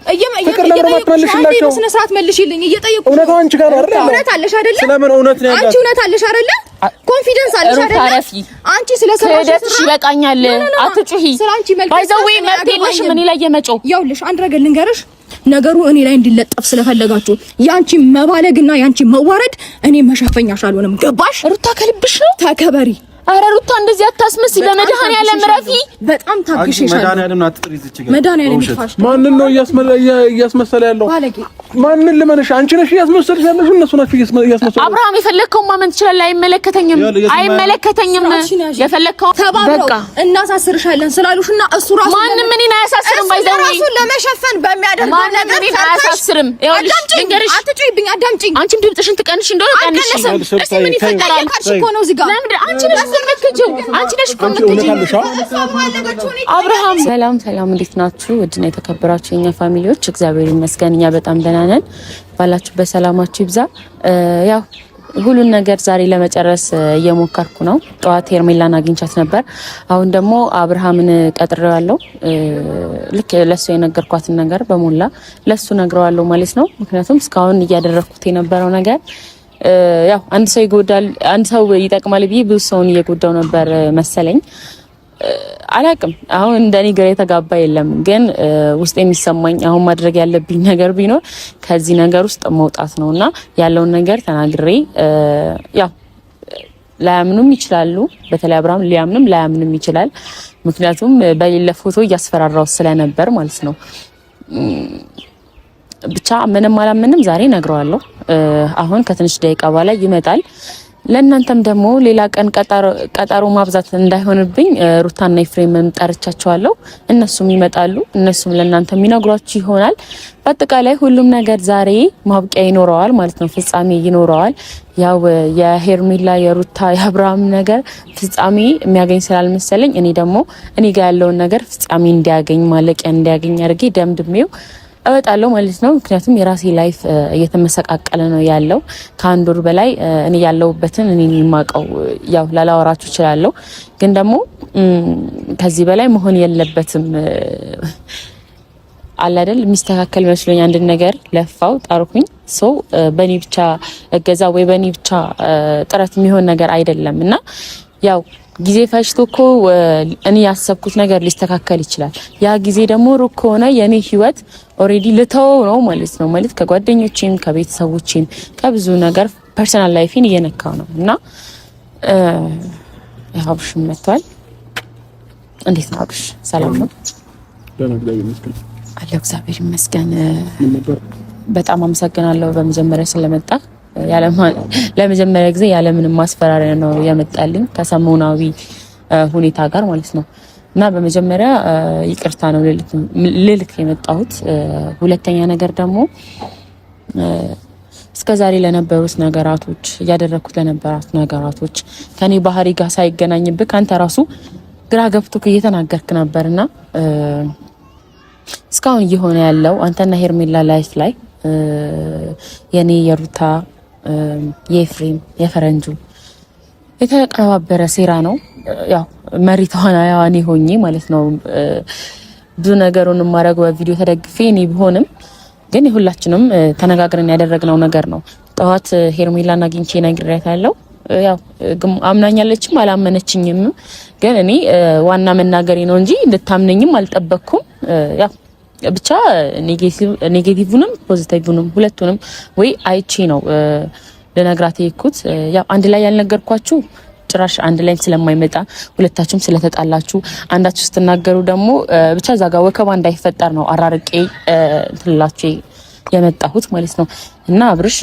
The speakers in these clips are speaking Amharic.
ፍቅር ለምን ማትመልሽላቸው? ስነ ስርዓት መልሽልኝ እየጠየቁ እውነታው አንቺ ጋር አይደል? እውነት አለሽ አይደል? ስለምን እውነት ነው ያለው? አንቺ እውነት አለሽ አይደል? ኮንፊደንስ አለሽ አይደል? አንቺ ስለሰራሽ ስለደሽ ይበቃኛል። አትጩሂ። ባይዘዌ መብቴልሽ ምን ላይ የመጮህ ያውልሽ አንድ ነገር ልንገርሽ። ነገሩ እኔ ላይ እንዲለጠፍ ስለፈለጋችሁ ያንቺ መባለግና ያንቺ መዋረድ እኔ መሸፈኛሽ አልሆንም። ገባሽ? ሩታ ከልብሽ ነው። ተከበሪ። አረ ሩታ እንደዚህ አታስመስይ። በመድኃኒዓለም ረፊ በጣም ታግሽሻለሁ። መድኃኒዓለም አትጥሪ እዚህ ጋር መድኃኒዓለም ይፋሽ። ማንን ነው እያስመሰለ ያለው? ማንን ልመንሽ? አንቺ ነሽ እያስመሰልሽ ያለሽ? እነሱ ናቸው እያስመሰሉ። አብርሃም የፈለከው ማመን ትችላለህ። አይመለከተኝም። የፈለከው በቃ እናሳስርሻለን ስላሉሽና እሱ ራሱ ማንም እኔን አያሳስርም። ባይዘው ራሱን ለመሸፈን በሚያደርገው ነገር እኔን አያሳስርም። ይኸውልሽ ልንገርሽ፣ አትጩይብኝ፣ አዳምጪኝ። አንቺም ድምፅሽን ትቀንሽ እንደሆነ ቀንሽ። እስቲ ምን ይፈጠራል? ካልሽ እኮ ነው እዚህ ጋር ለምን አንቺ ነሽ አንቺ ነሽ አብርሃም። ሰላም ሰላም፣ እንዴት ናችሁ? ውድና የተከበራችሁ የኛ ፋሚሊዎች፣ እግዚአብሔር ይመስገን እኛ በጣም ደህና ነን። ባላችሁበት ሰላማችሁ ይብዛ። ያው ሁሉን ነገር ዛሬ ለመጨረስ እየሞከርኩ ነው። ጠዋት ሄርሜላን አግኝቻት ነበር። አሁን ደግሞ አብርሃምን ቀጥሬዋለሁ። ልክ ለሱ የነገርኳትን ነገር በሞላ ለሱ ነግረዋለሁ ማለት ነው። ምክንያቱም እስካሁን እያደረኩት የነበረው ነገር ያው አንድ ሰው ይጎዳል፣ አንድ ሰው ይጠቅማል ብዬ ብዙ ሰውን እየጎዳው ነበር መሰለኝ። አላቅም። አሁን እንደኔ ግራ የተጋባ የለም፣ ግን ውስጥ የሚሰማኝ አሁን ማድረግ ያለብኝ ነገር ቢኖር ከዚህ ነገር ውስጥ መውጣት ነውና ያለውን ነገር ተናግሬ ያው ላያምኑም ይችላሉ። በተለይ አብርሃም ሊያምንም ላያምንም ይችላል። ምክንያቱም በሌለ ፎቶ እያስፈራራው ስለነበር ማለት ነው። ብቻ ምንም አላምንም ዛሬ ነግረዋለሁ። አሁን ከትንሽ ደቂቃ በኋላ ይመጣል። ለእናንተም ደግሞ ሌላ ቀን ቀጠሮ ማብዛት እንዳይሆንብኝ ሩታና ኤፍሬምም ጠርቻቸዋለሁ። እነሱም ይመጣሉ። እነሱም ለእናንተ የሚነግሯችሁ ይሆናል። በአጠቃላይ ሁሉም ነገር ዛሬ ማብቂያ ይኖረዋል ማለት ነው፣ ፍጻሜ ይኖረዋል። ያው የሄርሜላ የሩታ የአብርሃም ነገር ፍጻሜ የሚያገኝ ስላልመሰለኝ እኔ ደግሞ እኔ ጋር ያለውን ነገር ፍጻሜ እንዲያገኝ ማለቂያ እንዲያገኝ አድርጌ ደምድሜው እወጣለሁ ማለት ነው። ምክንያቱም የራሴ ላይፍ እየተመሰቃቀለ ነው ያለው። ከአንድ ወር በላይ እኔ ያለሁበትን እኔ የማውቀው ያው ላላወራችሁ እችላለሁ፣ ግን ደግሞ ከዚህ በላይ መሆን የለበትም። አለ አይደል? የሚስተካከል መስሎኝ አንድ ነገር ለፋው ጣርኩኝ። ሰው በኔ ብቻ እገዛ ወይ በኔ ብቻ ጥረት የሚሆን ነገር አይደለም እና ያው ጊዜ ፈጅቶ እኮ እኔ ያሰብኩት ነገር ሊስተካከል ይችላል። ያ ጊዜ ደግሞ ሩቅ ከሆነ የኔ ህይወት ኦሬዲ ልተወው ነው ማለት ነው። ማለት ከጓደኞቼም ከቤተሰቦቼም ከብዙ ነገር ፐርሰናል ላይፌን እየነካው ነው እና አብርሽ መጥቷል። እንዴት ነው አብርሽ? ሰላም ነው? አለሁ እግዚአብሔር ይመስገን። በጣም አመሰግናለሁ በመጀመሪያ ስለመጣ። ለመጀመሪያ ጊዜ ያለምንም ማስፈራሪያ ነው የመጣልኝ ከሰሞናዊ ሁኔታ ጋር ማለት ነው። እና በመጀመሪያ ይቅርታ ነው ልልክ የመጣሁት። ሁለተኛ ነገር ደግሞ እስከዛሬ ለነበሩት ነገራቶች እያደረኩት ለነበራት ነገራቶች ከኔ ባህሪ ጋር ሳይገናኝብህ አንተ ራሱ ግራ ገብቶክ እየተናገርክ ነበርና እስካሁን እየሆነ ያለው አንተና ሄርሜላ ላይፍ ላይ የኔ የሩታ የኤፍሬም የፈረንጁ የተቀነባበረ ሴራ ነው። ያው መሪ ተዋናይዋ እኔ ሆኜ ማለት ነው። ብዙ ነገሩን ማድረግ በቪዲዮ ተደግፌ እኔ ቢሆንም ግን ሁላችንም ተነጋግረን ያደረግነው ነገር ነው። ጠዋት ሄርሜላን አግኝቼ ነግሬያታለሁ። ያው አምናኛለችም አላመነችኝም፣ ግን እኔ ዋና መናገሬ ነው እንጂ እንድታምነኝም አልጠበቅኩም። ያው ብቻ ኔጌቲቭንም ፖዚቲቭንም ሁለቱንም ወይ አይቼ ነው ለነግራት የኩት። ያው አንድ ላይ ያልነገርኳችሁ ጭራሽ አንድ ላይ ስለማይመጣ ሁለታችሁም ስለተጣላችሁ አንዳችሁ ስትናገሩ ደግሞ ብቻ እዛ ጋር ወከባ እንዳይፈጠር ነው አራርቄ እንትላችሁ የመጣሁት ማለት ነው። እና አብርሽ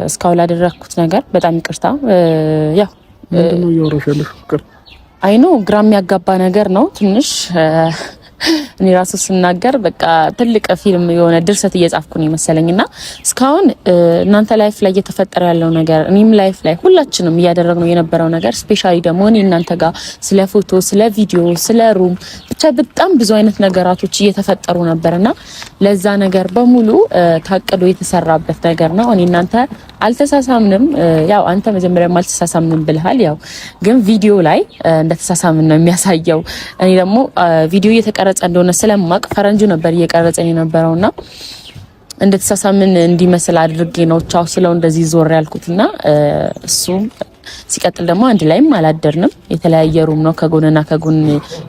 እስካሁን ላደረኩት ነገር በጣም ይቅርታ። ያው ምንድነው ያወራሻለሽ? ፍቅር አይኖ ግራም ያጋባ ነገር ነው ትንሽ እኔ ራሱ ስናገር በቃ ትልቅ ፊልም የሆነ ድርሰት እየጻፍኩ ነው መሰለኝና እስካሁን እናንተ ላይፍ ላይ እየተፈጠረ ያለው ነገር እኔም ላይፍ ላይ ሁላችንም እያደረግነው የነበረው ነገር ስፔሻሊ ደግሞ እኔ እናንተ ጋር ስለ ፎቶ፣ ስለ ቪዲዮ፣ ስለ ሩም ብቻ በጣም ብዙ አይነት ነገራቶች እየተፈጠሩ ነበርና ለዛ ነገር በሙሉ ታቅዶ የተሰራበት ነገር ነው። እኔ እናንተ አልተሳሳምንም። ያው አንተ መጀመሪያም አልተሳሳምንም ብለሃል። ያው ግን ቪዲዮ ላይ እንደተሳሳምን ነው የሚያሳየው። እኔ ደግሞ ቪዲዮ እየተቀረጸ እንደሆነ ስለማቅ ፈረንጁ ነበር እየቀረጸኝ የነበረውና እንደተሳሳምን እንዲመስል አድርጌ ነው ቻው ስለው እንደዚህ ዞር ያልኩትና እሱ ሲቀጥል ደግሞ አንድ ላይም አላደርንም። የተለያየ ሩም ነው፣ ከጎንና ከጎን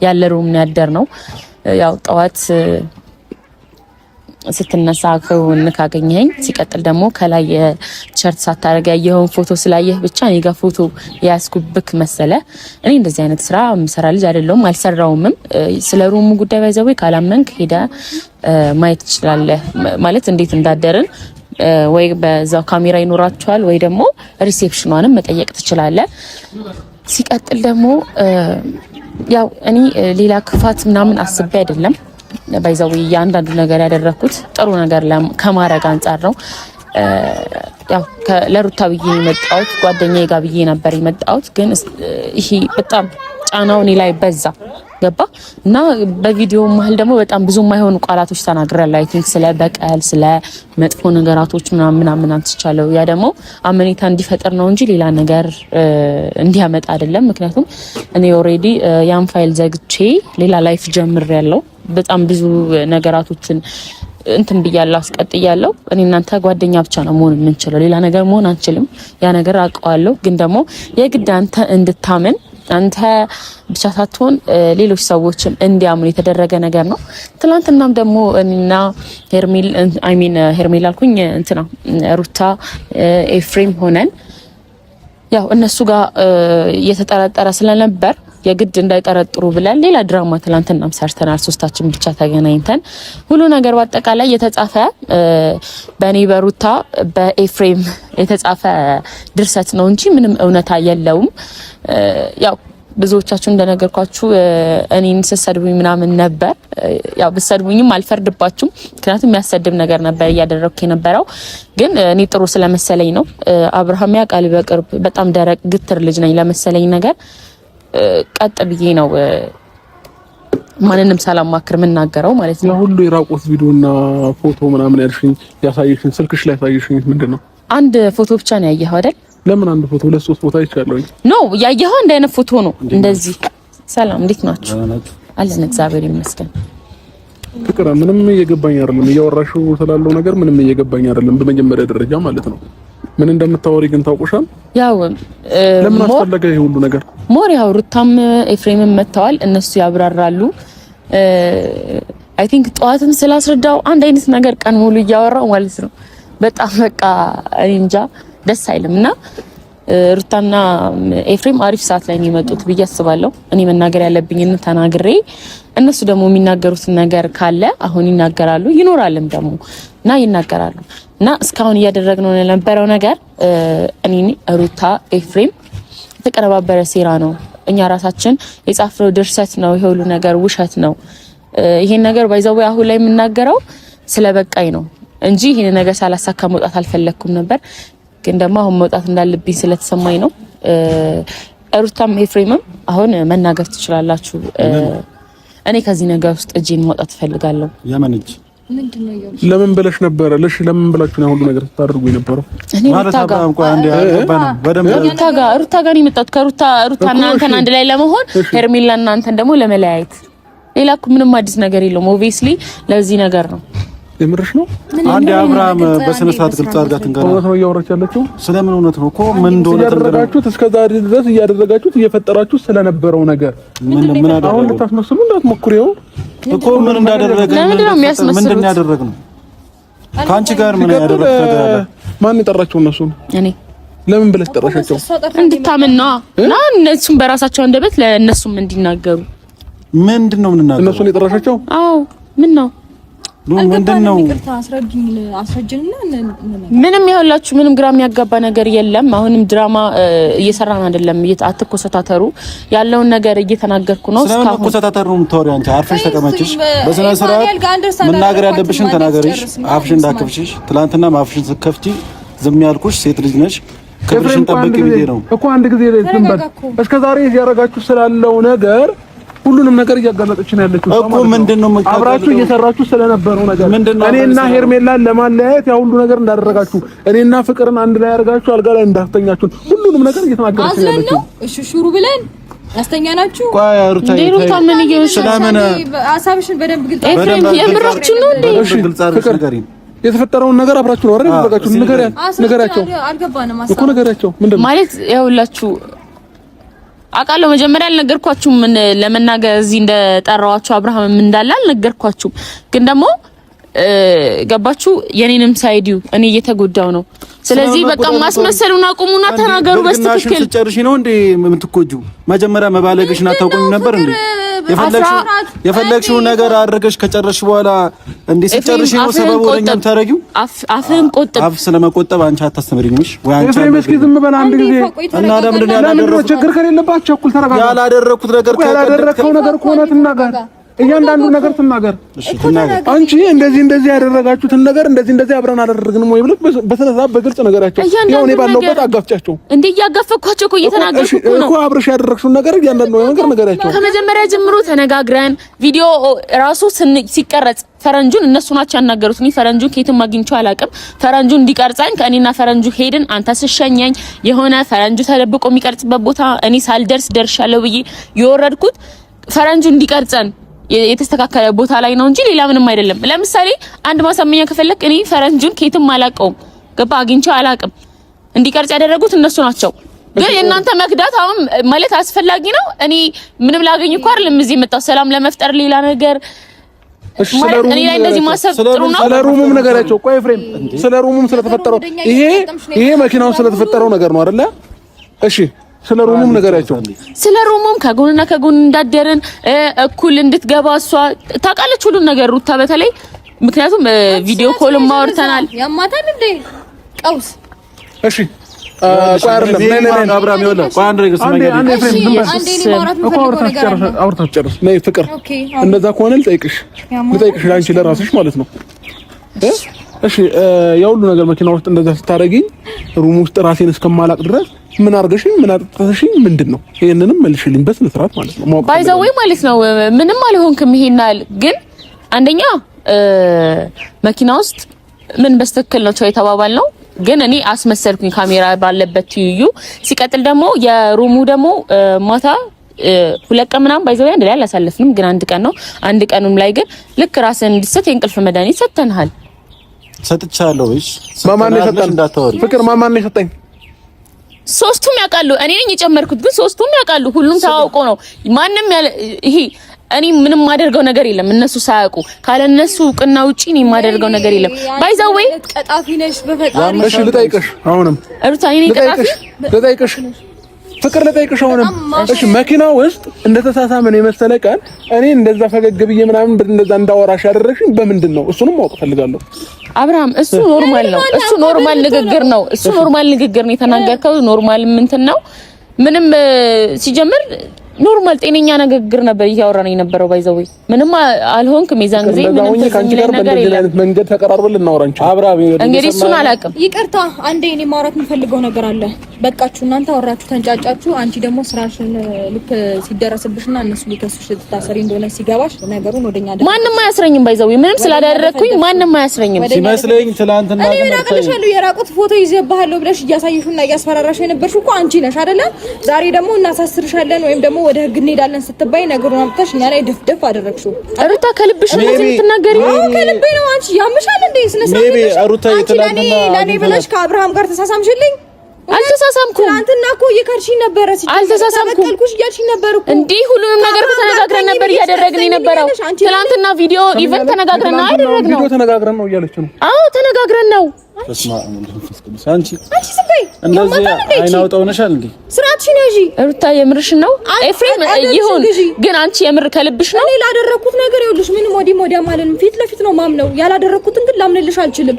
ያለ ሩም ነው ያደርነው። ያው ጠዋት ስትነሳ ከሆነ ካገኘኝ ሲቀጥል ደግሞ ከላይ ቲሸርት ሳታረጋ ያየውን ፎቶ ስላየህ ብቻ እኔ ጋር ፎቶ ያስኩብክ መሰለ። እኔ እንደዚህ አይነት ስራ ምሰራ ልጅ አይደለሁም፣ አልሰራውምም። ስለ ሩሙ ጉዳይ ባይዘው ካላመንክ ሄደ ማየት ትችላለህ። ማለት እንዴት እንዳደርን ወይ በዛው ካሜራ ይኖራቸዋል ወይ ደግሞ ሪሴፕሽኗንም መጠየቅ ትችላለህ። ሲቀጥል ደግሞ ያው እኔ ሌላ ክፋት ምናምን አስቤ አይደለም ባይዛው ያንዳንዱ ነገር ያደረኩት ጥሩ ነገር ከማረግ አንፃር ነው። ያው ለሩታ ብዬ የመጣሁት ጓደኛዬ ጋር ብዬ ነበር የመጣሁት፣ ግን ይሄ በጣም ጫናው እኔ ላይ በዛ ገባ እና በቪዲዮ መሀል ደግሞ በጣም ብዙ የማይሆኑ ቃላቶች ተናግረል። አይ ቲንክ ስለ በቀል ስለ መጥፎ ነገራቶች ምናምን አንስቻለሁ። ያ ደግሞ አመኔታ እንዲፈጠር ነው እንጂ ሌላ ነገር እንዲያመጣ አይደለም። ምክንያቱም እኔ ኦሬዲ ያን ፋይል ዘግቼ ሌላ ላይፍ ጀምሬያለሁ። በጣም ብዙ ነገራቶችን እንትን ብያለሁ፣ አስቀጥያለሁ። እኔ እናንተ ጓደኛ ብቻ ነው መሆን የምንችለው፣ ሌላ ነገር መሆን አንችልም። ያ ነገር አውቀዋለሁ። ግን ደግሞ የግድ አንተ እንድታምን አንተ ብቻ ሳትሆን ሌሎች ሰዎችም እንዲያምኑ የተደረገ ነገር ነው። ትናንትናም ደግሞ እና ሄርሜላ አልኩኝ እንትና ሩታ ኤፍሬም ሆነን ያው እነሱ ጋር እየተጠረጠረ ስለነበር የግድ እንዳይጠረጥሩ ብለን ሌላ ድራማ ትናንትናም ሰርተናል። ሶስታችን ብቻ ተገናኝተን ሁሉ ነገር በአጠቃላይ የተጻፈ በእኔ በሩታ በኤፍሬም የተጻፈ ድርሰት ነው እንጂ ምንም እውነታ የለውም። ያው ብዙዎቻችሁ እንደነገርኳችሁ እኔን ስሰድቡኝ ምናምን ነበር። ያው ብሰድቡኝም አልፈርድባችሁም፣ ምክንያቱም የሚያሰድብ ነገር ነበር እያደረኩ የነበረው። ግን እኔ ጥሩ ስለመሰለኝ ነው። አብርሃም ያውቃል በቅርብ በጣም ደረቅ ግትር ልጅ ነኝ ለመሰለኝ ነገር ቀጥ ብዬ ነው ማንንም ሳላማክር የምናገረው ማለት ነው። ሁሉ የራቆት ቪዲዮና ፎቶ ምናምን ያልሽኝ ያሳየሽኝ ስልክሽ ላይ ያሳየሽኝ ምንድነው? አንድ ፎቶ ብቻ ነው ያየኸው አይደል? ለምን አንድ ፎቶ ሁለት ሶስት ፎቶ አይቻለሁኝ። ኖ ያየኸው አንድ አይነት ፎቶ ነው እንደዚህ። ሰላም እንዴት ናችሁ? አለን እግዚአብሔር ይመስገን። ፍቅር ምንም እየገባኝ አይደለም፣ እያወራሽው ስላለው ነገር ምንም እየገባኝ አይደለም። በመጀመሪያ ደረጃ ማለት ነው ምን እንደምታወሪ ግን ታውቁሻል። ያው ለምን አስፈለገ ይሄ ሁሉ ነገር? ሞር ያው ሩታም ኤፍሬምም መተዋል፣ እነሱ ያብራራሉ። አይ ቲንክ ጠዋትም ስላስረዳው አንድ አይነት ነገር ቀን ሙሉ እያወራው ማለት ነው። በጣም በቃ እንጃ ደስ አይልምና ሩታና ኤፍሬም አሪፍ ሰዓት ላይ ነው የመጡት ብዬ አስባለሁ። እኔ መናገር ያለብኝን ተናግሬ እነሱ ደግሞ የሚናገሩትን ነገር ካለ አሁን ይናገራሉ፣ ይኖራልም ደግሞ እና ይናገራሉ። እና እስካሁን እያደረግነው የነበረው ነገር እኔ ሩታ ኤፍሬም የተቀነባበረ ሴራ ነው። እኛ ራሳችን የጻፍነው ድርሰት ነው። ይሄ ሁሉ ነገር ውሸት ነው። ይሄን ነገር ባይዘው አሁን ላይ የምናገረው ስለበቃኝ ነው እንጂ ይሄን ነገር ሳላሳካ መውጣት አልፈለኩም ነበር። ግን ደግሞ አሁን መውጣት እንዳለብኝ ስለተሰማኝ ነው። ሩታም ኤፍሬምም አሁን መናገር ትችላላችሁ። እኔ ከዚህ ነገር ውስጥ እጄን ማውጣት ፈልጋለሁ። የምን እጅ ለምን ብለሽ ነበር? ለምን ብላችሁ ነው ሁሉ ነገር ታደርጉ የነበረው? እኔ ሩታ ጋር የመጣሁት ከሩታና አንተን አንድ ላይ ለመሆን ሄርሜላና አንተን ደግሞ ለመለያየት። ሌላ እኮ ምንም አዲስ ነገር የለውም። ኦብቪየስሊ ለዚህ ነገር ነው። የምርሽ ነው? አንድ አብርሃም በስነ ስርዓት ግልጽ አድርጋት እንገና እውነት ነው እያወራች ያለችው። ስለምን እውነት ነው እኮ ምን እንደሆነ ያደረጋችሁት እስከዛሬ ድረስ እያደረጋችሁት እየፈጠራችሁ ስለነበረው ነገር ምን አሁን ልታስመስሉ እንዳትሞክሪው እኮ ምን እንዳደረገ ምንድን ያደረግነው? ካንቺ ጋር ምን ያደረግነው ነገር አለ? ማን የጠራቸው? እነሱ እኔ ለምን ብለሽ ጠራሻቸው? እንድታምን ነው እና እነሱም በራሳቸው አንደበት ለእነሱም እንዲናገሩ። ምንድነው ምን እናገሩ? እነሱን የጠራሻቸው? አዎ ምን ነው ምንድነው? ምንም ይኸውላችሁ ምንም ግራ የሚያጋባ ነገር የለም። አሁንም ድራማ እየሰራን አይደለም። አትኮሰታተሩ። ያለውን ነገር እየተናገርኩ ነው። እስካሁን አትኮሰታተሩ ነው የምታወሪው አንቺ። አርፈሽ ተቀመጭሽ። በስነ ስርዓት መናገር ያለብሽን ተናገሪሽ። አፍሽን እንዳከፍሽሽ። ትላንትና አፍሽን ስትከፍቺ ዝም ያልኩሽ ሴት ልጅ ነሽ። ክብርሽን ጠብቂ ብዬ ነው እኮ አንድ ጊዜ ዝም በል። እስከዛሬ ያደረጋችሁ ስላለው ነገር ሁሉንም ነገር እያጋለጠች ነው ያለችው እኮ። ምንድነው አብራችሁ እየሰራችሁ ስለነበረው ነገር እኔና ሄርሜላን ለማለያየት ያ ሁሉ ነገር እንዳደረጋችሁ እኔና ፍቅርን አንድ ላይ አድርጋችሁ አልጋ ላይ እንዳስተኛችሁ ሁሉንም ነገር እየተናገረች ነው ያለችው። እሺ ሹሩ ብለን ያስተኛናችሁ ቆይ ሩታ ምን ይገርምሽ? ስለምን ሐሳብሽን በደንብ ግልጽ የምራችሁ ነው እንዴ? ግልጽ አድርገሽ ንገሪኝ። የተፈጠረውን ነገር አብራችሁ ነው አይደል ያደረጋችሁ? ንገሪያቸው አልገባንም እኮ ንገሪያቸው። ምንድነው ማለት ያውላችሁ አቃለው መጀመሪያ አልነገርኳችሁም። ምን ለመናገር እዚህ እንደጠራዋችሁ አብርሃም እንዳለ አልነገርኳችሁም። ግን ደግሞ ገባችሁ የኔንም ሳይዲው እኔ እየተጎዳው ነው። ስለዚህ በቃ ማስመሰሉን አቁሙና ተናገሩ በስትክክል። ጨርሺ ነው እንዴ የምትቆጂው? መጀመሪያ መባለግሽን አታውቁም ነበር እንዴ? የፈለግሽው ነገር አድርገሽ ከጨረሽ በኋላ እንዴ ሲጨርሽ ነው ሰበቡ ወደኛም ታረጊው። አፍህን ቆጥብ። አፍ ስለመቆጠብ አንቺ አታስተምሪኝሽ ወይ? አንቺ እስኪ ዝም በል አንድ ጊዜ እና ለምንድን ያላደረኩት ችግር ከሌለባችሁ እኩል ተረጋጋ። ያላደረኩት ነገር ያላደረከው ነገር ከሆነ ትናገር። እያንዳንዱ ነገር ትናገር። አንቺ እንደዚህ ያደረጋችሁትን ነገር እንደዚህ አብረን አደረግንም ወይ ብለህ በስነስርዓት በግልጽ ነገራቸው። ያው እኔ ባለውበት አጋፍጫቸው እንዴ እያጋፈኳቸው እኮ እየተናገርኩ እኮ አብረሽ ያደረግሽውን ነገር እያንዳንዱ ነገር ነገራቸው። ከመጀመሪያ ጀምሮ ተነጋግረን ቪዲዮ ራሱ ሲቀረጽ ፈረንጁን እነሱ ናቸው ያናገሩት። እኔ ፈረንጁን ከየትም አግኝቼው አላውቅም። ፈረንጁ እንዲቀርጸኝ ከእኔና ፈረንጁ ሄድን። አንተ ስሸኛኝ የሆነ ፈረንጁ ተደብቆ የሚቀርጽበት ቦታ እኔ ሳልደርስ ደርሻለሁ ብዬ የወረድኩት ፈረንጁ እንዲቀርጸን የተስተካከለ ቦታ ላይ ነው እንጂ ሌላ ምንም አይደለም። ለምሳሌ አንድ ማሳመኛ ከፈለክ እኔ ፈረንጁን ከየትም አላውቀውም፣ ገባ አግኝቼው አላውቅም። እንዲቀርጽ ያደረጉት እነሱ ናቸው። ግን የእናንተ መክዳት አሁን ማለት አስፈላጊ ነው? እኔ ምንም ላገኝ እኮ አይደለም እዚህ የመጣው ሰላም ለመፍጠር ሌላ ነገር እኔ ላይ እንደዚህ ማሰብ ጥሩ ነው። ስለ ሩሙም ነገራቸው። ቆይ ፍሬም ስለ ሩሙም ስለተፈጠረው ይሄ መኪናው ስለተፈጠረው ነገር ነው አይደለ? እሺ ስለ ሩሙም ነገራቸው። ስለ ሩሙም ከጎንና ከጎን እንዳደረን እኩል እንድትገባ እሷ ታውቃለች ሁሉን ነገር ሩታ በተለይ ምክንያቱም ቪዲዮ ኮልም ማውርተናል። ያማታል እንዴ ቀውስ። እሺ ቆይ አይደለም ነይ አብራም ይወላ ቆይ አንድ ነገር ነይ ፍቅር እንደዛ ከሆነ ልጠይቅሽ ላንቺ ለራስሽ ማለት ነው። እሺ የሁሉ ነገር መኪና ውስጥ እንደዛ ስታረጊኝ ሩም ውስጥ ራሴን እስከማላቅ ድረስ ምን አርገሽኝ ምን አጥተሽኝ ምንድነው? ይሄንንም መልሽልኝ በስነ ስርዓት ማለት ነው። ባይዘው ማለት ነው ምንም አልሆንክም። ይሄናል ግን አንደኛ መኪና ውስጥ ምን በስተክል ነው የተባባል ነው። ግን እኔ አስመሰልኩኝ ካሜራ ባለበት ትይዩ። ሲቀጥል ደግሞ የሩሙ ደግሞ ማታ ሁለት ቀን ምናምን ባይዘው አንድ ላይ አላሳለፍንም። ግን አንድ ቀን ነው። አንድ ቀኑም ላይ ግን ልክ ራስን እንድትሰጥ የእንቅልፍ መድኃኒት ሰጥተንሃል። ሰጥቻለሁ። እሺ ማማን ነው ሰጠን? ፍቅር ማማን ነው ሰጠኝ? ሶስቱም ያውቃሉ። እኔ ነኝ የጨመርኩት ግን ሶስቱም ያውቃሉ። ሁሉም ታውቆ ነው ማንም ይሄ እኔ ምንም ማደርገው ነገር የለም። እነሱ ሳያውቁ ካለ እነሱ እውቅና ውጪ እኔ ማደርገው ነገር የለም። ባይዛው ወይ ቀጣፊ ነሽ በፈጣሪ። እሺ ልጠይቅሽ አሁንም ሩታ እኔ ቀጣፊ ልጠይቅሽ ፍቅር ልጠይቅሽ አሁንም እሺ መኪና ውስጥ እንደተሳሳመን የመሰለ ቀን እኔ እንደዛ ፈገግ ብዬ ምናምን እንደዛ እንዳወራሽ ያደረግሽኝ በምንድን ነው? እሱንም ማወቅ ፈልጋለሁ። አብርሃም እሱ ኖርማል ነው። እሱ ኖርማል ንግግር ነው። እሱ ኖርማል ንግግር ነው የተናገርከው። ኖርማል እንትን ነው። ምንም ሲጀምር ኖርማል ጤነኛ ንግግር ነበር እያወራን የነበረው። ባይዘው ምንም አልሆንክም። የዛን ጊዜ ምንም ነገር የለም። መንገድ ተቀራርበን ልናወራ እንችላለን። አብራም እንግዲህ እሱን አላውቅም። ይቅርታ አንዴ እኔ ማውራት የምፈልገው ነገር አለ። በቃችሁ እናንተ አወራችሁ ተንጫጫችሁ። አንቺ ደግሞ ስራሽን ልክ ሲደረስብሽና እነሱ ሊከሱሽ ልታሰሪ እንደሆነ ሲገባሽ ነገሩን ወደኛ አይደል ማንንም አያስረኝም። ባይዘው ምንም ስላደረኩኝ ማንንም አያስረኝም ሲመስለኝ ትላንትና እኔ እናቀልሻለሁ የራቁት ፎቶ ይዘባሃለሁ ብለሽ እያሳየሽውና እያስፈራራሽ የነበርሽው እኮ አንቺ ነሽ አይደለ? ዛሬ ደግሞ እናሳስርሻለን ወይም ደግሞ ወደ ህግ እንሄዳለን ስትባይ ነገሩን አምጥተሽ እኛ ላይ ድፍድፍ አደረግሽው። ሩታ ከልብሽ ነው የምትናገሪው? አዎ ከልቤ ነው። አንቺ ያምሻል እንዴ? ስለሰማሽ ሩታ ይተላልና ለኔ ብለሽ ከአብርሃም ጋር ተሳሳምሽልኝ? አልተሳሳምኩም። ትናንትና እኮ እየከርሽኝ ነበር። አልተሳሳምኩም ተልኩሽ እያልሽኝ ነበር እኮ እንዴ። ሁሉንም ነገር ተነጋግረን ነበር እያደረግን የነበረው። ትናንትና ቪዲዮ ኢቨን ተነጋግረን ነው አይደረግነው? ቪዲዮ ተነጋግረን ነው እያለች ነው። አዎ ተነጋግረን ነው። አንቺ ስታይ እንደዚህ አይናውጣው ነሻል እንዴ? ስራትሽን ያዢ ሩታ። የምርሽ ነው ኤፍሬም? ይሁን ግን አንቺ የምር ከልብሽ ነው? እኔ ላደረኩት ነገር ይኸውልሽ ምንም ወዲያ ማለት ፊት ለፊት ነው ማምነው። ያላደረኩትን ግን ላምንልሽ አልችልም።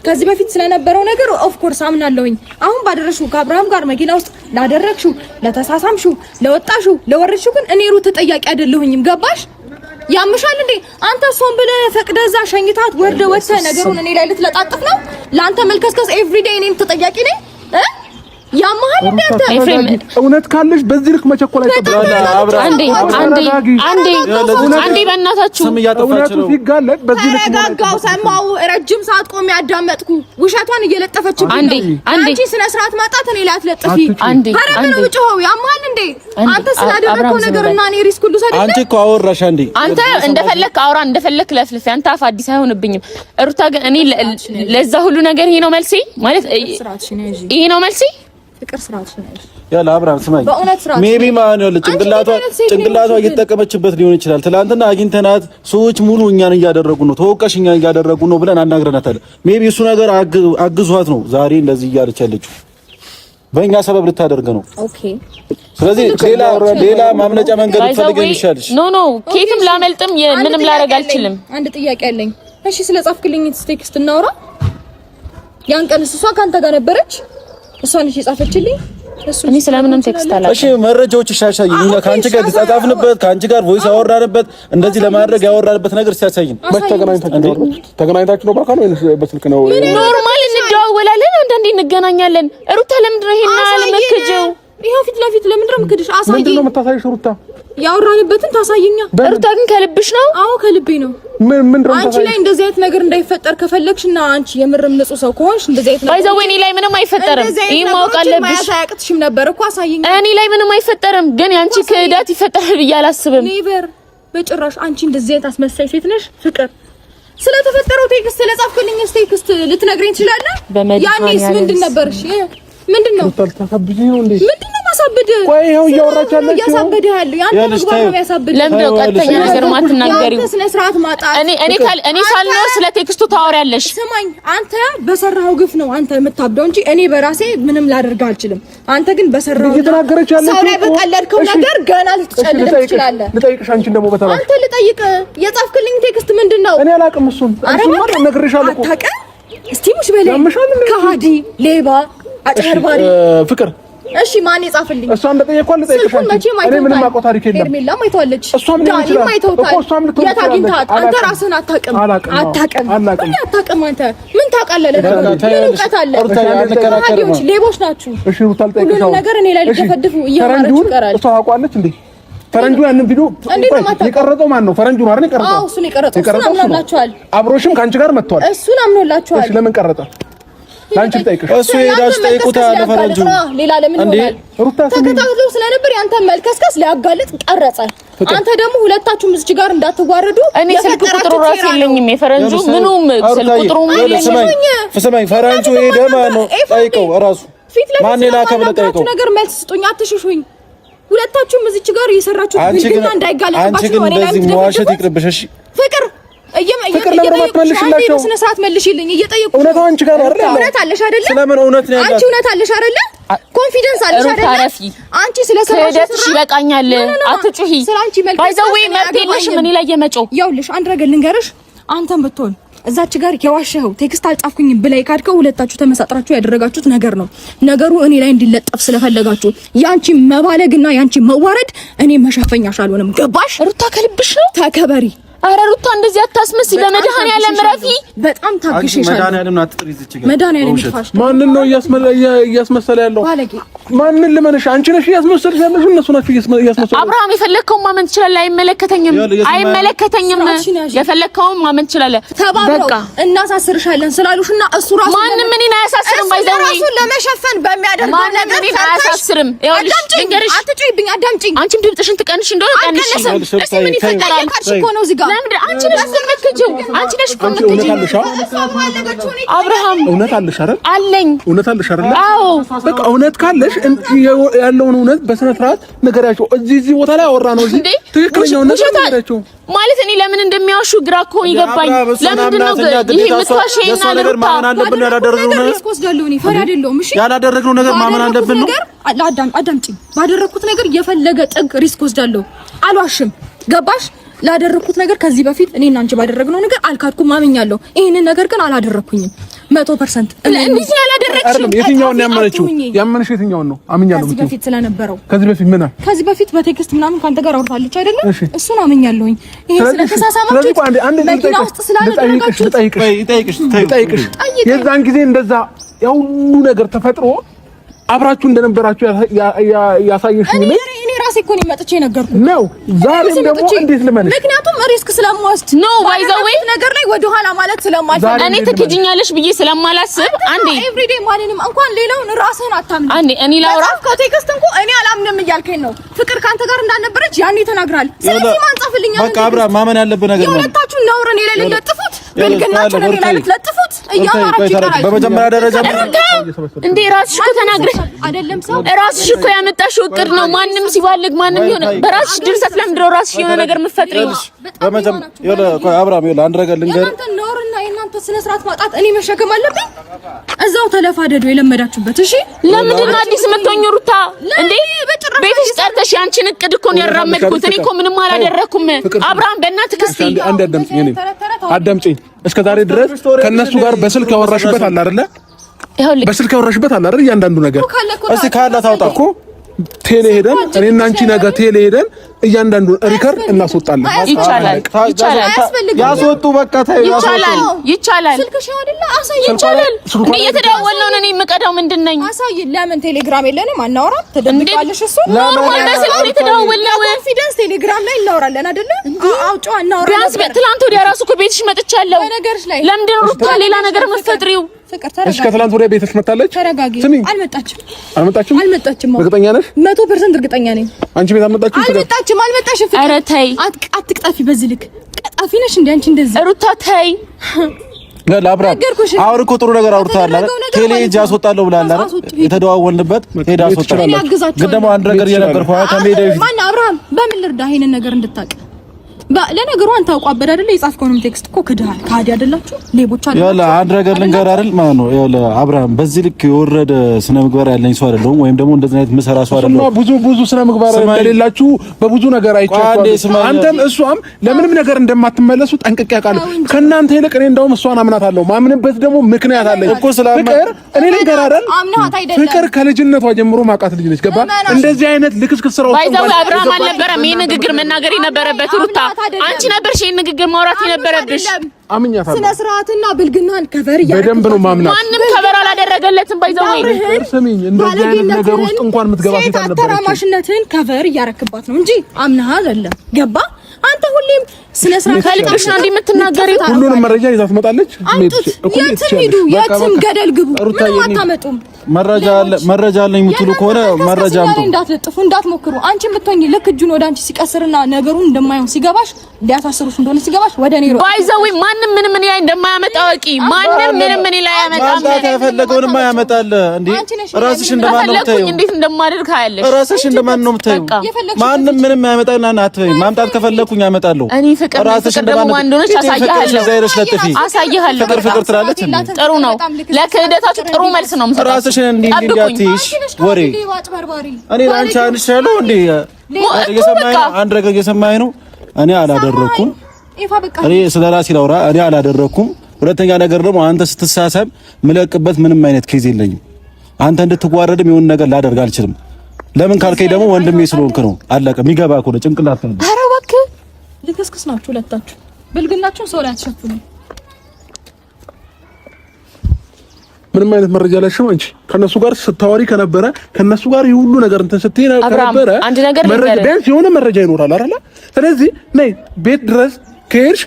ከዚህ በፊት ስለነበረው ነገር ኦፍ ኮርስ አምናለሁኝ። አሁን ባደረሽው ከአብርሃም ጋር መኪና ውስጥ ላደረግሽው፣ ለተሳሳምሽው፣ ለወጣሽው፣ ለወረድሽው ግን እኔ ሩት ተጠያቂ አይደለሁኝም። ገባሽ? ያምሻል እንዴ አንተ ሶም ብለህ ፈቅደዛ ሸኝታት ወርደ ወጥተ ነገሩን እኔ ላይ ልትለጣጥፍ ነው? ለአንተ መልከስከስ ኤቭሪዴይ እኔን ተጠያቂ ነኝ ያማል እንዴት ኤፍሬም እውነት ካለሽ በዚህ ልክ መቸኮል አይጠበቅም። አንዴ በእናታችሁ እውነቱ ሲጋለጥ በዚህ ልክ ተረጋጋው። ሰማው ረጅም ሰዓት ቆሜ ያዳመጥኩ ውሸቷን እየለጠፈችብኝ ነው። አንቺ ስነ ስርዓት ማጣት እኔ ላይ አትለጥፊ። አንዴ ያማል እንዴ አንተ ስላደረከው ነገርና እኔ ሪስክ ሁሉ ሰደደ። አንቺ እኮ አወራሽ እንዴ አንተ እንደፈለክ አውራ እንደፈለክ ለፍልፍ። አንተ አፍ አዲስ አይሆንብኝም። ሩታ ግን እኔ ለዛ ሁሉ ነገር ይሄ ነው መልሲ ማለት ይሄ ነው መልሲ ፍቅር ስራሽ ነው ያለ አብርሃም ስማኝ፣ ሜቢ ማን ነው ጭንቅላቷ እየተጠቀመችበት ሊሆን ይችላል። ትላንትና አግኝተናት ሰዎች ሙሉ እኛን እያደረጉ ነው ተወቃሽ እኛን እያደረጉ ነው ብለን አናግረናታል። ሜቢ እሱ ነገር አግዟት ነው ዛሬ እንደዚህ እያለች ያለችው በእኛ ሰበብ ልታደርግ ነው። ኦኬ ስለዚህ ሌላ ማምለጫ መንገድ ፈልገን ይሻልሽ። ኖ ኬትም ላመልጥም ምንም ላደርግ አልችልም። አንድ ጥያቄ አለኝ። እሺ ስለ ጻፍክልኝ ቴክስት እናውራ። ያን ቀን እሷ ካንተ ጋር ነበረች? እሷ ነች የጻፈችልኝ? እኔ ስለምንም ቴክስት አላውቅም። እሺ መረጃዎች ሻሻይ እኛ ካንቺ ጋር ተጻጻፍንበት ካንቺ ጋር ቮይስ ያወራንበት እንደዚህ ለማድረግ ያወራንበት ነገር ሲያሳይን ተገናኝታችሁ ነው ባካን ወይስ በስልክ ነው? ኖርማል እንደዋወላለን፣ አንዳንዴ እንገናኛለን። ሩታ ለምንድን ነው ይሄን አለመከጀው? ይሄው ፊት ለፊት ለምንድን ነው የምትከድሽ? አሳየኝ። ምንድን ነው የምታሳይሽ ሩታ? ያወራንበትን ታሳየኛ። ሩታ ግን ከልብሽ ነው? አዎ ከልቤ ነው። ምን አንቺ ላይ እንደዚህ አይነት ነገር እንዳይፈጠር ከፈለግሽና አንቺ የምርም ንጹህ ሰው ከሆንሽ እንደዚህ አይነት ነገር ባይዘው እኔ ላይ ምንም አይፈጠርም። ይሄ ማወቅ አለብሽ። ማያሳያቅትሽም ነበር እኮ አሳየኝ። እኔ ላይ ምንም አይፈጠርም፣ ግን ያንቺ ክህደት ይፈጠራል ብዬ አላስብም። ኔቨር በጭራሽ። አንቺ እንደዚህ አይነት አስመሳይ ሴት ነሽ። ፍቅር ስለተፈጠረው ቴክስት ስለጻፍክልኝ ቴክስት ልትነግረኝ ትችላለህ? ያኔስ ምንድን ነበር? እሺ ምንድን ነው ታሳብጂ ነው እንዴ? ምንድን ነው ማሳበድ? ቆይ ይሄው እያወራች ያለች ያሳበደ ያለው ያንተ ምግባር ነው ያሳበደ። ለምን ነው ቀጥተኛ ነገር ማትናገሪው? ስነ ስርዓት ማጣት። እኔ ሳልኖር ስለ ቴክስቱ ታወሪያለሽ። ስማኝ፣ አንተ በሰራው ግፍ ነው አንተ የምታብደው እንጂ እኔ በራሴ ምንም ላደርግ አልችልም። አንተ ግን በሰራው እየተናገረች ያለች ሰው ላይ በቀለድከው ነገር ገና ልትጨልል ትችላለህ። ልጠይቅሽ አንቺ ደግሞ በተባለ አንተ ልጠይቅ። የጻፍክልኝ ቴክስት ምንድነው? እኔ አላውቅም። እሱን ነግሬሻለሁ እኮ አታውቅም። እስቲ ሙሽ በለኝ። ከሃዲ ሌባ አጭበርባሪ ፍቅር። እሺ ማን የጻፈልኝ? እሷ እንደጠየቅኳት ልጠይቅሽ። እኔ ምንም አውቀው ታሪክ የለም። ሄርሜላም አይተዋለች። እሷም ሊሆን ይችላል እኮ እሷም ልትሆን ትችላለች። አንተ ራስህን አታውቅም። አታውቅም። አንተ ምን ታውቃለህ? ምን እውቀት አለ? ከሃዲዎች ሌቦች ናችሁ። እሺ ሩታ ልጠይቅሽ። ሁሉንም ነገር እኔ ላይ ልትፈድፉ እየማረች ይቀራል። እሷ ታውቃለች እንዴ? ፈረንጁ ያንን ቪዲዮ የቀረጸው ማን ነው? ፈረንጁ ነው አይደል የቀረጸው? አዎ እሱን የቀረጸው። እሱን አምኖላችኋል። አብሮሽም ከአንቺ ጋር መጥቷል። እሱን አምኖላችኋል። እሺ ለምን ቀረጸ? ላንቺ ልጠይቅሽ። እሱ ሄዳችሁ ጠይቁታ ለፈረንጁ። ሌላ ለምን ይሆናል? ተከታትሎ ስለነበር ያንተ መልከስከስ ሊያጋልጥ ቀረጸ። አንተ ደግሞ ሁለታችሁም እዚህ ጋር እንዳትዋረዱ። እኔ ስልክ ቁጥሩ ራስ የለኝም። የፈረንጁ ምኑም ስልክ ቁጥሩ የለኝም። ፈረንጁ ሄደ ማን ነው ጠይቀው። እራሱ ማን ላከ ብለህ ጠይቀው። ነገር መልስ ስጡኝ፣ አትሽሹኝ። ሁለታችሁም እዚህ ጋር እየሰራችሁ ብልግና እንዳይጋለጥባችሁ ነው። እኔ ላይ መዋሸት ይቅርብሽ። እሺ ፍቅር ፍቅር ለምን አትመልሽላቸው? በስነ ስርዓት መልሽልኝ። እየጠየቁ እውነት አንቺ ጋር አይደል? እውነት አለሽ አይደል? ስለምን እውነት ነው ያለው? አንቺ እውነት አለሽ አይደል? ኮንፊደንስ አለሽ አይደል? አንቺ ስለሰራሽ ይበቃኛል። አትጩሂ። ባይዘው መብት የለሽም እኔ ላይ የመጮህ። ይኸውልሽ አንድ ነገር ልንገርሽ። አንተም ብትሆን እዛች ጋር የዋሸኸው ቴክስት አልጻፍኩኝም ብለህ ካድከው ሁለታችሁ ተመሳጥራችሁ ያደረጋችሁት ነገር ነው። ነገሩ እኔ ላይ እንዲለጠፍ ስለፈለጋችሁ ያንቺ መባለግና ያንቺ መዋረድ እኔ መሸፈኛሽ አልሆነም። ገባሽ? ሩታ ከልብሽ ነው። ተከበሪ። አረ ሩታ እንደዚህ አታስመስይ። በመድኃኒዓለም ረፊ በጣም ታግሽሻለሁ። መድኃኒዓለም አትጥሪ። እዚች ጋር መድኃኒዓለም ይፋሽ። ማንን ነው እያስመሰለ ያለው? ማንን ልመንሽ? አንቺ ነሽ እያስመሰልሽ ያለሽ፣ እነሱ ናቸው እያስመሰሉ። አብርሃም የፈለከውን ማመን ትችላለህ። አይመለከተኝም። የፈለከውን ማመን ትችላለህ። በቃ እናሳስርሻለን ስላሉሽና እሱ ራሱ ማንም እኔን አያሳስርም። ባይዘው ራሱን ለመሸፈን በሚያደርገው ነገር እኔን አያሳስርም። ይኸውልሽ ልንገርሽ፣ አትጩይብኝ፣ አዳምጪኝ። አንቺም ድምፅሽን ትቀንሽ እንደሆነ ቀንሽ። እስቲ ምን ይፈጠራል? እኮ ነው እዚህ ጋር ለምን አንቺ ነሽ የምትከጂው? አንቺ ነሽ እኮ የምትከጂው። አብርሃም እውነት አለሽ አይደል? አለኝ። እውነት አለሽ አይደል? አዎ በቃ እውነት ካለሽ ያለውን እውነት በስነ ስርዓት ነገራቸው። እዚህ ቦታ ላይ አወራ ነው። እዚህ ትክክለኛው ነገር ነገራቸው ማለት እኔ ለምን እንደሚያዋሹ ግራ እኮ ይገባኝ። ለምንድን ነው ይሄ የምትዋሸኝና ለሩታ ማመን አለብን? ያላደረግነው ነገር ማመን አለብን ነው። አዳምጪኝ። ባደረኩት ነገር የፈለገ ጥግ ሪስክ ወስዳለሁ። አልዋሽም። ገባሽ? ላደረኩት ነገር ከዚህ በፊት እኔና አንቺ ባደረግነው ነገር አልካድኩም፣ አምኛለሁ። ይሄንን ነገር ግን አላደረኩኝም 100%። እንዴት ያላደረግሽው? የትኛውን ያመነችው? ያመነሽ የትኛውን ነው? አምኛለሁ። ከዚህ በፊት ስለነበረው ከዚህ በፊት ምን? ከዚህ በፊት በቴክስት ምናምን ካንተ ጋር አውርታለች አይደለ? እሱን አምኛለሁኝ። ይሄ ስለተሳሳማችሁ መኪና ውስጥ ስላደረጋችሁ ልጠይቅሽ። የዛን ጊዜ እንደዛ ያው ሁሉ ነገር ተፈጥሮ አብራችሁ እንደነበራችሁ ያሳየሽኝ ነው። እኔ ራሴ እኮ ነው መጥቼ ነገርኩህ ነው። ዛሬም ደግሞ እንዴት ልመንሽ? ምክንያቱም ሪስክ ስለማወስድ ነው። ባይዘዌይ ነገር ላይ ወደ ኋላ ማለት ስለማልፈልግ እኔ ትክጂኛለሽ ብዬ ስለማላስብ አንዴ ኤቭሪዴ ማንንም እንኳን ሌላውን ራስህን አታምንም። አንዴ እኔ ላውራ ከቴክስት እንኳን እኔ አላምንም እያልከኝ ነው። ፍቅር ካንተ ጋር እንዳልነበረች ያኔ ተናግራል። ስለዚህ ማን ጻፍልኛል? በቃ አብራ ማመን ያለብን ነገር ነው። ሁለታችሁ ነውር እኔ ላይ ለጥፉት ብልግናችሁ ነው ላይ ለጥፉት እያማራችሁ ይቀራል። በመጀመሪያ ደረጃ እንዴ ራስሽ እኮ ተናግረሽ አይደለም ሰው ራስሽ እኮ ያመጣሽው እቅድ ነው። ማንም ሲባልግ ማንም ይሆነ በራስሽ ድርሰት ለምድረው ራስሽ የሆነ ነገር የምትፈጥሪው በመጀመሪያ አብራም ይኸውልህ አንድ ነገር ልንገር። እናንተ ነውርና የእናንተ ስነ ስርዓት ማጣት እኔ መሸከም አለብኝ። እዛው ተለፋደዱ የለመዳችሁበት። እሺ ለምንድን ነው አዲስ የምትሆኚ ሩታ? እንዴ ቤትሽ ጠርተሽ ያንቺን እቅድ እኮ ነው ያራመድኩት። እኔ እኮ ምንም አላደረኩም። አብርሃም በእናትህ ክስቲ አንድ አዳምጪኝ። እስከ ዛሬ ድረስ ከነሱ ጋር በስልክ ያወራሽበት አለ አይደለ? በስልክ ያወራሽበት አለ አይደል? እያንዳንዱ ነገር እስኪ ካለ ታውጣ እኮ ቴሌ ሄደን እኔና አንቺ ነገ ቴሌ ሄደን እያንዳንዱ ሪከርድ እናስወጣለን። ይቻላል ያስወጡ በቃ ይቻላል። ስልክሽ አይደለ? አሳይ። ይቻላል እንዴ? እየተደዋወልን ነው። እኔ የምቀዳው ምንድን ነኝ? አሳይ። ለምን ቴሌግራም የለንም? አናወራ? ተደብቃለሽ? እሱ ኖርማል በስልክ ነው የተደዋወልነው። ኮንፊደንስ ቴሌግራም ላይ እናወራለን አይደለ? አውጪው አናወራ። ቢያንስ ትላንት ወዲያ ራሱ እኮ ቤትሽ መጥቻለሁ። ለምንድን ነው ሩታ ሌላ ነገር የምትፈጥሪው? እስከ ትላንት ወዲያ ቤትሽ መጣለች። ተረጋጊ። አልመጣችም። እርግጠኛ ነሽ? 100% እርግጠኛ ነኝ። አንቺ ቤት አልመጣችም? አልመጣሽም። ኧረ ተይ አትቅጣፊ። በዚህ ልክ ቀጣፊ ነሽ እንዴ አንቺ? እንደዚህ ሩታ ተይ። ለአብራ አሁን እኮ ጥሩ ነገር አውርተሃል አይደል? ቴሌ ሄጄ አስወጣለሁ ብለሃል አይደል? የተደዋወልንበት ሄዳ አስወጣለሁ። ግን ደግሞ አንድ ነገር እየነገርኩህ ከሜዳ በፊት ማን አብርሃም በምን ልርዳ ይሄንን ነገር እንድታውቅ? ለነገሩ አንተ አውቋበደ አይደል? የጻፍከውንም ቴክስት እኮ ክድሃል። ካዲ አይደላችሁ? ሌቦች አይደል? ያለ አንድ ነገር ልንገር አይደል ማለት ነው። ያለ አብርሃም በዚህ ልክ የወረደ ስነ ምግባር ያለኝ ሰው አይደለሁም፣ ወይም ደግሞ እንደዚህ አይነት ምሰራ ሰው አይደለሁም። ብዙ ስነ ምግባር እንደሌላችሁ በብዙ ነገር አይቻችኋለሁ። አንተም እሷም ለምንም ነገር እንደማትመለሱ ጠንቅቄ አውቃለሁ። ከእናንተ ይልቅ እኔ እንደውም እሷን አምናታለሁ። ማምንበት ደግሞ ምክንያት አለኝ እኮ። ፍቅር እኔ ልንገር አይደል? ፍቅር ከልጅነቷ ጀምሮ ማውቃት ልጅ ነች። ገባ? እንደዚህ አይነት ልክስክስ ስራው ባይዛው አብርሃም አልነበረም ይሄ ንግግር መናገር የነበረበት ሩታ አንቺ ነበርሽ ይሄን ንግግር ማውራት የነበረብሽ። አምኛታለሁ። ስነ ስርዓትና ብልግናን ከቨር በደንብ ነው ማምናት። ማንም ከቨር አላደረገለትም። ባይዛው ስሚኝ፣ እንደዚህ አይነት ነገር ውስጥ እንኳን የምትገባ ሴት አልነበረች። ተራማሽነትን ከቨር እያረክባት ነው እንጂ አምናህ አይደለም። ገባ? አንተ ሁሌም ስነ ስርዓት ከልብሽ ነው እንደምትናገሪው። ሁሉንም መረጃ ይዛ ትመጣለች። የትም ሂዱ፣ የትም ገደል ግቡ፣ ምንም አታመጡም። መረጃ አለኝ የምትሉ ከሆነ መረጃ አምጡ። እንዳትለጥፉ፣ እንዳትሞክሩ። አንቺ የምትሆኚ ልክ እጁን ወደ አንቺ ሲቀስርና ነገሩን እንደማይሆን ሲገባሽ ሊያሳስሩሽ እንደሆነ ሲገባሽ ወደ እኔ ሮጥ። ባይዘው ማንም ምንም ምን ላይ እንደማያመጣ ወቂ። ማንም ምንም ምን ላይ ያመጣም ማንዳታ የፈለገውን ማያመጣል እንዴ? ራስሽ እንደማን ነው የምታየው? እንዴት እንደማደርግ ካያለሽ ራስሽ እንደማን ነው የምታየው? ማንም ምንም ያመጣልና እናትይ ማምጣት ከፈለኩኝ ያመጣለሁ። እኔ ፍቅር ደግሞ እንደሆነች አሳይሃለሁ። ፍቅር ትላለች። ጥሩ ነው። ለክህደታችሁ ጥሩ መልስ ነው የምሰጠው። ራስሽን እንዲህ እንዳትይሽ ወሬ እኔ ላንቺ አንሻለሁ እንዴ? እየሰማኸኝ ነው? አንድ ነገር እየሰማኸኝ ነው? እኔ አላደረኩም። እኔ ስለራሴ ላውራ። እኔ አላደረኩም። ሁለተኛ ነገር ደግሞ አንተ ስትሳሰብ ምለቅበት ምንም አይነት ኬዝ የለኝም። አንተ እንድትዋረድም የሆነ ነገር ላደርግ አልችልም። ለምን ካልከኝ ደግሞ ወንድሜ ስለሆንክ ነው። አለቀ። የሚገባ እኮ ነው ጭንቅላት ነው። ኧረ እባክህ ልክስክስ ናችሁ ሁለታችሁ። ብልግናችሁን ሰው ላይ አትሸፍኑ። ምንም አይነት መረጃ ላሽም አንቺ ከነሱ ጋር ስታወሪ ከነበረ ከነሱ ጋር ይሁሉ ነገር እንትን ስትይ ከነበረ መረጃ ቢያንስ የሆነ መረጃ ይኖራል አይደል? ስለዚህ ነይ ቤት ድረስ ከሄድሽ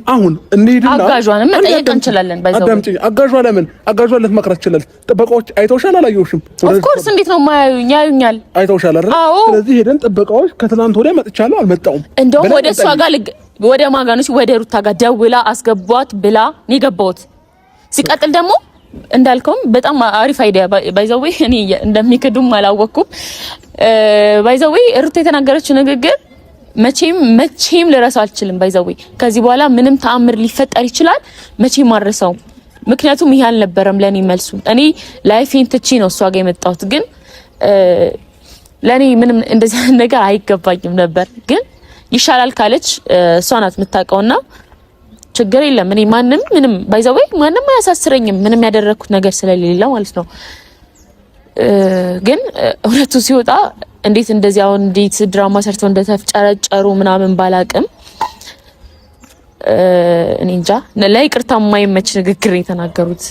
አሁን እንሂድና አጋዧንም መጠየቅ እንችላለን። ባይዘው አጋዧ ለምን አጋዧ ልትመክራት ይችላል። ጥበቃዎች አይተውሻል አላየውሽም? ኦፍ ኮርስ እንዴት ነው የማያዩኝ? ያዩኛል። አይተውሻል አይደል? ስለዚህ ሄደን ጥበቃዎች ከትናንት ወዲያ መጥቻለሁ አልመጣሁም እንደውም ወደ እሷ ጋር ወደ ማጋኖች ወደ ሩታ ጋር ደውላ አስገቧት ብላ ነው የገባሁት። ሲቀጥል ደግሞ እንዳልከውም በጣም አሪፍ አይዲያ ባይዘው እኔ እንደሚከዱም አላወቅኩም። ባይዘው ሩታ የተናገረችው ንግግር መቼም ልረሳው አልችልም። ባይዘው ከዚህ በኋላ ምንም ተአምር ሊፈጠር ይችላል፣ መቼም አልረሳውም። ምክንያቱም ይሄ አልነበረም ለኔ መልሱ። እኔ ላይፌን ትቼ ነው እሷ ጋር የመጣሁት፣ ግን ለኔ ምንም እንደዚህ ነገር አይገባኝም ነበር። ግን ይሻላል ካለች እሷ ናት የምታውቀውና ችግር የለም። እኔ ማንም ምንም ባይዘው ማንም አያሳስረኝም፣ ምንም ያደረኩት ነገር ስለሌለ ማለት ነው። ግን እውነቱ ሲወጣ እንዴት እንደዚህ አሁን እንዴት ድራማ ሰርተው እንደተፍጨረጨሩ ምናምን ባላቅም እኔ እንጃ ለይቅርታ የማይመች ንግግር የተናገሩት።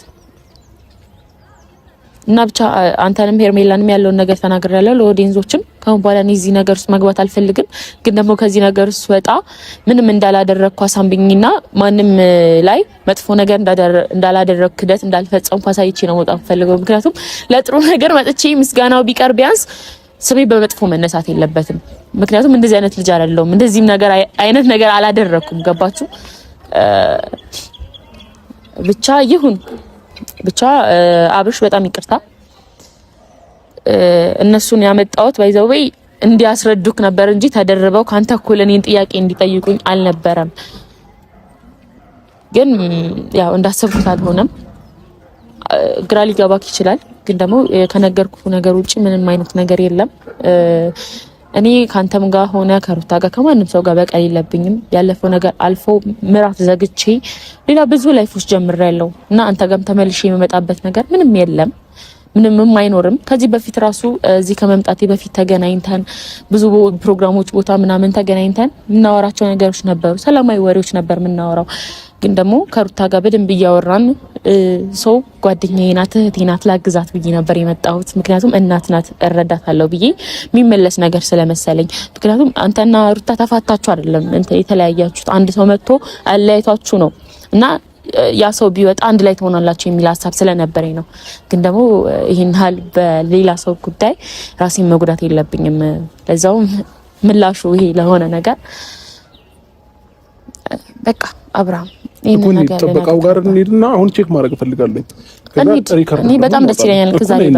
እና ብቻ አንተንም ሄርሜላንም ያለውን ነገር ተናግሬያለሁ ለኦዲየንሶችም። ከአሁን በኋላ እኔ እዚህ ነገር ውስጥ መግባት አልፈልግም። ግን ደግሞ ከዚህ ነገር ውስጥ ወጣ ምንም እንዳላደረግኩ አሳምብኝና ማንም ላይ መጥፎ ነገር እንዳላደረግኩ ክደት እንዳልፈጸምኩ አሳይቼ ነው መውጣት ፈልገው። ምክንያቱም ለጥሩ ነገር መጥቼ ምስጋናው ቢቀር ቢያንስ ስሜ በመጥፎ መነሳት የለበትም። ምክንያቱም እንደዚህ አይነት ልጅ አይደለሁም። እንደዚህም ነገር አይነት ነገር አላደረኩም። ገባችሁ? ብቻ ይሁን ብቻ አብርሽ በጣም ይቅርታ። እነሱን ያመጣሁት ባይዘው እንዲያስረዱክ ነበር እንጂ ተደርበው ካንተ እኩል እኔን ጥያቄ እንዲጠይቁኝ አልነበረም። ግን ያው እንዳሰብኩት አልሆነም። ግራ ሊገባክ ይችላል። ግን ደግሞ ከነገርኩ ነገር ውጪ ምንም አይነት ነገር የለም። እኔ ካንተም ጋር ሆነ ከሩታ ጋር ከማንም ሰው ጋር በቀል የለብኝም። ያለፈው ነገር አልፎ ምዕራፍ ዘግቼ ሌላ ብዙ ላይፎች ጀምሬያለሁ እና አንተ ጋርም ተመልሼ የመጣበት ነገር ምንም የለም፣ ምንም አይኖርም። ከዚህ በፊት ራሱ እዚህ ከመምጣቴ በፊት ተገናኝተን ብዙ ፕሮግራሞች ቦታ ምናምን ተገናኝተን የምናወራቸው ነገሮች ነበሩ። ሰላማዊ ወሬዎች ነበር የምናወራው። ግን ደግሞ ከሩታ ጋር በደንብ እያወራን ሰው ጓደኛዬ ናት እህቴ ናት ላግዛት ብዬ ነበር የመጣሁት። ምክንያቱም እናት ናት እረዳታለሁ ብዬ የሚመለስ ነገር ስለመሰለኝ። ምክንያቱም አንተና ሩታ ተፋታችሁ አይደለም የተለያያችሁት፣ አንድ ሰው መጥቶ አለያይቷችሁ ነው እና ያ ሰው ቢወጣ አንድ ላይ ትሆናላችሁ የሚል ሀሳብ ስለነበረኝ ነው። ግን ደግሞ ይሄን ሀል በሌላ ሰው ጉዳይ ራሴን መጉዳት የለብኝም። ለዛውም ምላሹ ይሄ ለሆነ ነገር በቃ አብርሃም ይሄን ነገር ተበቃው ጋር እንሂድና አሁን ቼክ ማድረግ ፈልጋለሁ። እኔ በጣም ደስ ይለኛል ከዛ ላይ